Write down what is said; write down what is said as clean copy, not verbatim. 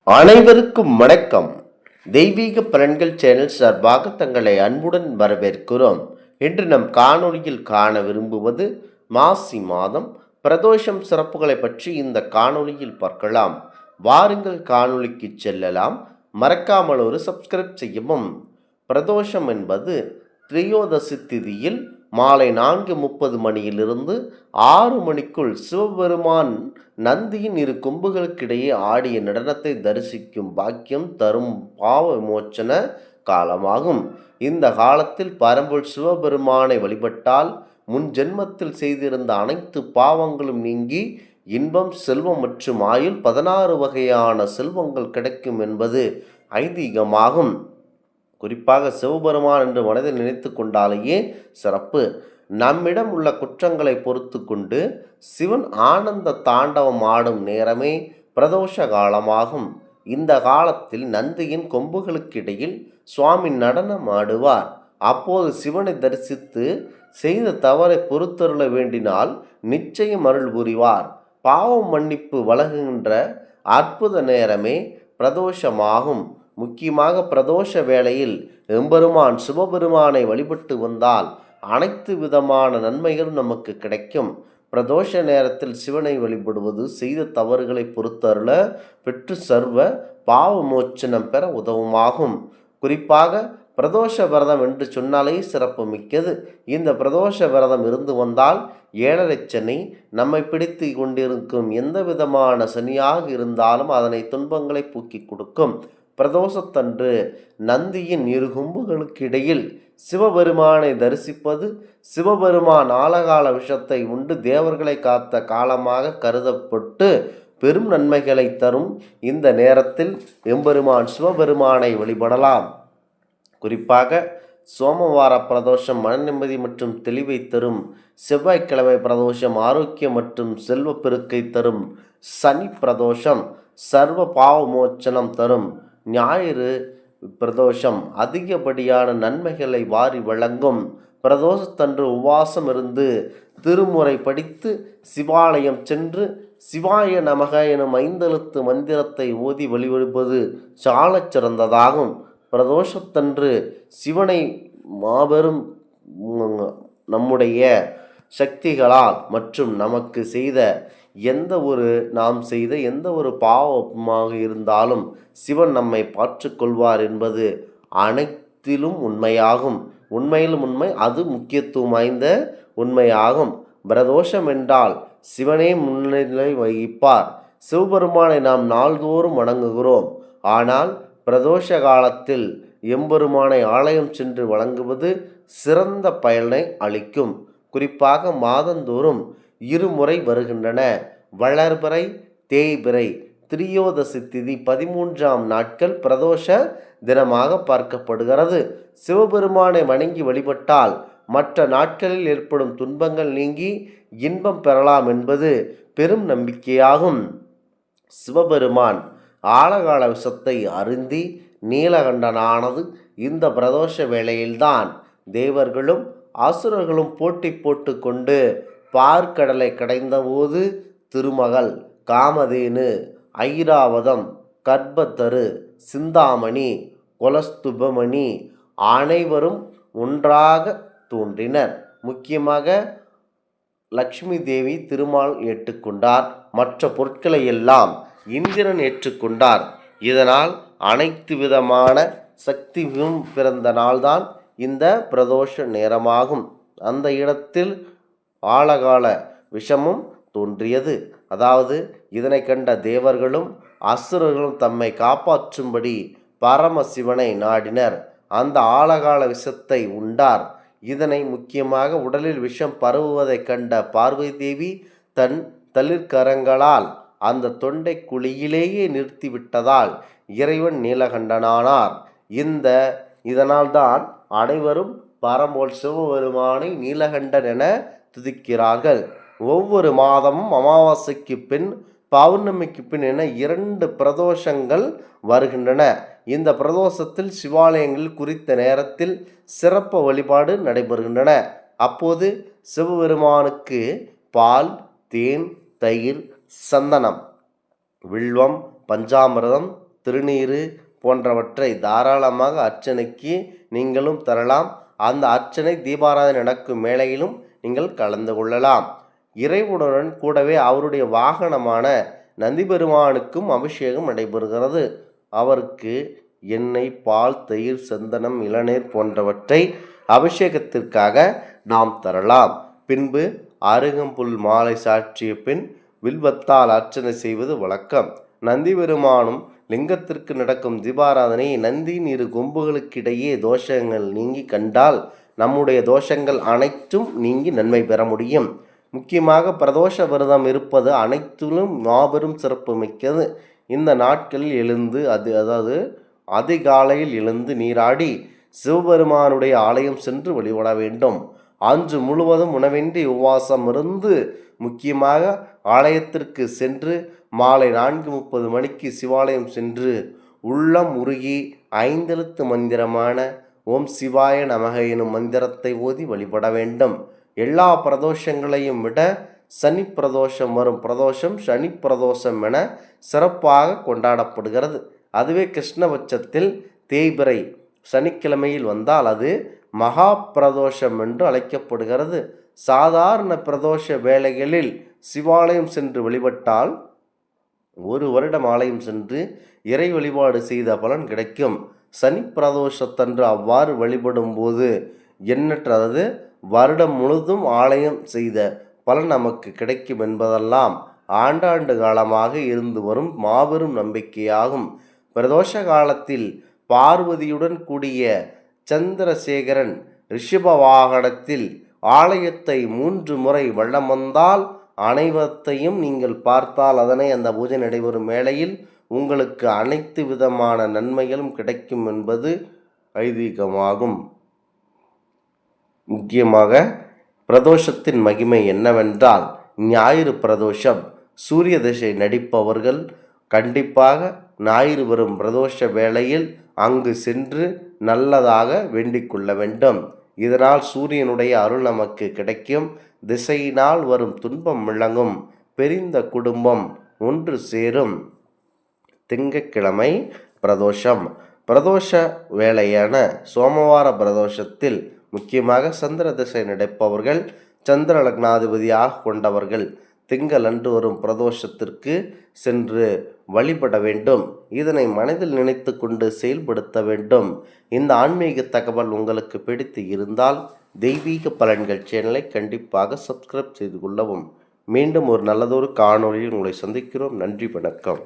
அனைவருக்கும் வணக்கம். தெய்வீக பலன்கள் சேனல் சார்பாக தங்களை அன்புடன் வரவேற்கிறோம். இன்று நம் காணொளியில் காண விரும்புவது மாசி மாதம் பிரதோஷம் சிறப்புகளை பற்றி இந்த காணொளியில் பார்க்கலாம். வாருங்கள் காணொளிக்கு செல்லலாம். மறக்காமல் ஒரு சப்ஸ்கிரைப் செய்யவும். பிரதோஷம் என்பது திரியோதசி திதியில் மாலை 4:30 மணியிலிருந்து 6 மணிக்குள் சிவபெருமான் நந்தியின் இரு கொம்புகளுக்கிடையே ஆடிய நடனத்தை தரிசிக்கும் பாக்கியம் தரும் பாவ விமோச்சன காலமாகும். இந்த காலத்தில் பரம்பொருள் சிவபெருமானை வழிபட்டால் முன் ஜென்மத்தில் செய்திருந்த அனைத்து பாவங்களும் நீங்கி இன்பம், செல்வம் மற்றும் ஆயுள் 16 வகையான செல்வங்கள் கிடைக்கும் என்பது ஐதீகமாகும். குறிப்பாக சிவபெருமான் என்று மனதில் நினைத்து கொண்டாலேயே சிறப்பு. நம்மிடம் உள்ள குற்றங்களை பொறுத்து கொண்டு சிவன் ஆனந்த தாண்டவம் ஆடும் நேரமே பிரதோஷ காலமாகும். இந்த காலத்தில் நந்தியின் கொம்புகளுக்கிடையில் சுவாமி நடனம் ஆடுவார். அப்போது சிவனை தரிசித்து செய்த தவறை பொறுத்தருள வேண்டினால் நிச்சயம் அருள் புரிவார். பாவம் மன்னிப்பு வழங்குகின்ற அற்புத நேரமே பிரதோஷமாகும். முக்கியமாக பிரதோஷ வேளையில் எம்பெருமான் சிவபெருமானை வழிபட்டு வந்தால் அனைத்து விதமான நன்மைகளும் நமக்கு கிடைக்கும். பிரதோஷ நேரத்தில் சிவனை வழிபடுவது செய்த தவறுகளை பொறுத்தருள பெற்று சர்வ பாவ மோச்சனம் பெற உதவுமாகும். குறிப்பாக பிரதோஷ விரதம் என்று சொன்னாலே சிறப்பு மிக்கது. இந்த பிரதோஷ விரதம் இருந்து வந்தால் 7.5 சனி நம்மை பிடித்து கொண்டிருக்கும் எந்த விதமான சனியாக இருந்தாலும் அதனை துன்பங்களை போக்கி கொடுக்கும். பிரதோஷத்தன்று நந்தியின் இரு கொம்புகளுக்கு இடையில் சிவபெருமானை தரிசிப்பது சிவபெருமான் ஆலகால விஷத்தை உண்டு தேவர்களை காத்த காலமாக கருதப்பட்டு பெரும் நன்மைகளை தரும். இந்த நேரத்தில் எம்பெருமான் சிவபெருமானை வழிபடலாம். குறிப்பாக சோமவார பிரதோஷம் மன நிம்மதி மற்றும் தெளிவை தரும். செவ்வாய்க்கிழமை பிரதோஷம் ஆரோக்கியம் மற்றும் செல்வ பெருக்கை தரும். சனி பிரதோஷம் சர்வ பாவ மோச்சனம் தரும். ஞாயிறு பிரதோஷம் அதிகப்படியான நன்மைகளை வாரி வழங்கும். பிரதோஷத்தன்று உபவாசம் இருந்து திருமுறை படித்து சிவாலயம் சென்று சிவாய நமக எனும் 5 எழுத்து மந்திரத்தை ஓதி வழிபடுவது சாலச் சிறந்ததாகும். பிரதோஷத்தன்று சிவனை மாபெரும் நம்முடைய சக்திகளால் மற்றும் நமக்கு செய்த நாம் செய்த எந்த ஒரு பாவமாக இருந்தாலும் சிவன் நம்மை பார்த்துக்கொள்வார் என்பது அனைத்திலும் உண்மையாகும். உண்மையிலும் உண்மை, அது முக்கியத்துவம் வாய்ந்த உண்மையாகும். பிரதோஷம் என்றால் சிவனே முன்னிலை வகிப்பார். சிவபெருமானை நாம் நாள்தோறும் வணங்குகிறோம். ஆனால் பிரதோஷ காலத்தில் எம்பெருமானை ஆலயம் சென்று வணங்குவது சிறந்த பயனை அளிக்கும். குறிப்பாக மாதந்தோறும் 2 முறை வருகின்றன. வளர்பிறை, தேய்பிறை. திரியோதசி திதி 13ஆம் நாட்கள் பிரதோஷ தினமாக பார்க்கப்படுகிறது. சிவபெருமானை வணங்கி வழிபட்டால் மற்ற நாட்களில் ஏற்படும் துன்பங்கள் நீங்கி இன்பம் பெறலாம் என்பது பெரும் நம்பிக்கையாகும். சிவபெருமான் ஆலகால விஷத்தை அருந்தி நீலகண்டனானது இந்த பிரதோஷ வேளையில்தான். தேவர்களும் அசுரர்களும் போட்டி போட்டு கொண்டு பார்க்கடலை கடைந்தபோது திருமகள், காமதேனு, ஐராவதம், கர்ப்பத்தரு, சிந்தாமணி, கொலஸ்துபமணி அனைவரும் ஒன்றாக தோன்றினர். முக்கியமாக லக்ஷ்மி தேவி திருமால் ஏற்றுக்கொண்டார். மற்ற பொருட்களை எல்லாம் இந்திரன் ஏற்றுக்கொண்டார். இதனால் அனைத்து விதமான சக்தியும் பிறந்த நாள்தான் இந்த பிரதோஷ நேரமாகும். அந்த இடத்தில் ஆலகால விஷமும் தோன்றியது. அதாவது இதனை கண்ட தேவர்களும் அசுரர்களும் தம்மை காப்பாற்றும்படி பரமசிவனை நாடினர். அந்த ஆலகால விஷத்தை உண்டார். இதனை முக்கியமாக உடலில் விஷம் பரவுவதை கண்ட பார்வதி தேவி தன் தளிர்கரங்களால் அந்த தொண்டை குழியிலேயே நிறுத்திவிட்டதால் இறைவன் நீலகண்டனானார். இதனால்தான் அனைவரும் பரம்போல் சிவபெருமானை நீலகண்டன் என துதிக்கிறார்கள். ஒவ்வொரு மாதமும் அமாவாசைக்கு பின், பௌர்ணமிக்கு பின் என 2 பிரதோஷங்கள் வருகின்றன. இந்த பிரதோஷத்தில் சிவாலயங்களில் குறித்த நேரத்தில் சிறப்பு வழிபாடு நடைபெறுகின்றன. அப்போது சிவபெருமானுக்கு பால், தேன், தயிர், சந்தனம், வில்வம், பஞ்சாமிர்தம், திருநீறு போன்றவற்றை தாராளமாக அர்ச்சனைக்கு நீங்களும் தரலாம். அந்த அர்ச்சனை தீபாராதனை நடக்கும் வேளையிலும் நீங்கள் கலந்து கொள்ளலாம். இறைவனுடன் கூடவே அவருடைய வாகனமான நந்திபெருமானுக்கும் அபிஷேகம் நடைபெறுகிறது. அவருக்கு எண்ணெய், பால், தயிர், சந்தனம், இளநீர் போன்றவற்றை அபிஷேகத்திற்காக நாம் தரலாம். பின்பு அருகம்புல் மாலை சாற்றிய பின் வில்வத்தால் அர்ச்சனை செய்வது வழக்கம். நந்திபெருமானும் லிங்கத்திற்கு நடக்கும் தீபாராதனை நந்தியின் இரு கொம்புகளுக்கிடையே தோஷங்கள் நீங்கி கண்டால் நம்முடைய தோஷங்கள் அனைத்தும் நீங்கி நன்மை பெற முடியும். முக்கியமாக பிரதோஷ விரதம் இருப்பது அனைத்திலும் மாபெரும் சிறப்பு மிக்கது. இந்த நாட்களில் எழுந்து அதாவது அதிகாலையில் எழுந்து நீராடி சிவபெருமானுடைய ஆலயம் சென்று வழிபட வேண்டும். அன்று முழுவதும் உணவின்றி உபவாசம் இருந்து முக்கியமாக ஆலயத்திற்கு சென்று மாலை 4:30 மணிக்கு சிவாலயம் சென்று உள்ளம் உருகி 5 எழுத்து மந்திரமான ஓம் சிவாய நமக எனும் மந்திரத்தை ஓதி வழிபட வேண்டும். எல்லா பிரதோஷங்களையும் விட சனி பிரதோஷம் வரும் பிரதோஷம் சனி பிரதோஷம் என சிறப்பாக கொண்டாடப்படுகிறது. அதுவே கிருஷ்ணபட்சத்தில் தேய்பிறை சனிக்கிழமையில் வந்தால் அது மகா பிரதோஷம் என்று அழைக்கப்படுகிறது. சாதாரண பிரதோஷ வேளைகளில் சிவாலயம் சென்று வழிபட்டால் 1 வருடம் ஆலயம் சென்று இறை வழிபாடு செய்த பலன் கிடைக்கும். சனி பிரதோஷத்தன்று அவ்வாறு வழிபடும் போது எண்ணற்றது வருடம் முழுதும் ஆலயம் செய்த பலன் நமக்கு கிடைக்கும் என்பதெல்லாம் ஆண்டாண்டு காலமாக இருந்து வரும் மாபெரும் நம்பிக்கையாகும். பிரதோஷ காலத்தில் பார்வதியுடன் கூடிய சந்திரசேகரன் ரிஷப வாகனத்தில் ஆலயத்தை 3 முறை வலம் வந்தால் அனைவத்தையும் நீங்கள் பார்த்தால் அதனை அந்த பூஜை நடைபெறும் வேளையில் உங்களுக்கு அனைத்து விதமான நன்மைகளும் கிடைக்கும் என்பது ஐதீகமாகும். முக்கியமாக பிரதோஷத்தின் மகிமை என்னவென்றால், ஞாயிறு பிரதோஷம் சூரிய திசை நடிப்பவர்கள் கண்டிப்பாக ஞாயிறு வரும் பிரதோஷ வேளையில் அங்கு சென்று நல்லதாக வேண்டிக் கொள்ள வேண்டும். இதனால் சூரியனுடைய அருள் நமக்கு கிடைக்கும். திசையினால் வரும் துன்பம் விளங்கும். பிரிந்த குடும்பம் ஒன்று சேரும். திங்கட்கிழமை பிரதோஷம். பிரதோஷ வேளையான சோமவார பிரதோஷத்தில் முக்கியமாக சந்திர திசை நடப்பவர்கள், சந்திர லக்னாதிபதியாக கொண்டவர்கள் திங்கள் அன்று வரும் பிரதோஷத்திற்கு சென்று வழிபட வேண்டும். இதனை மனதில் நினைத்து கொண்டு செயல்படுத்த வேண்டும். இந்த ஆன்மீக தகவல் உங்களுக்கு பிடித்து இருந்தால் தெய்வீக பலன்கள் சேனலை கண்டிப்பாக சப்ஸ்கிரைப் செய்து கொள்ளவும். மீண்டும் ஒரு நல்லதொரு காணொளியில் உங்களை சந்திக்கிறோம். நன்றி, வணக்கம்.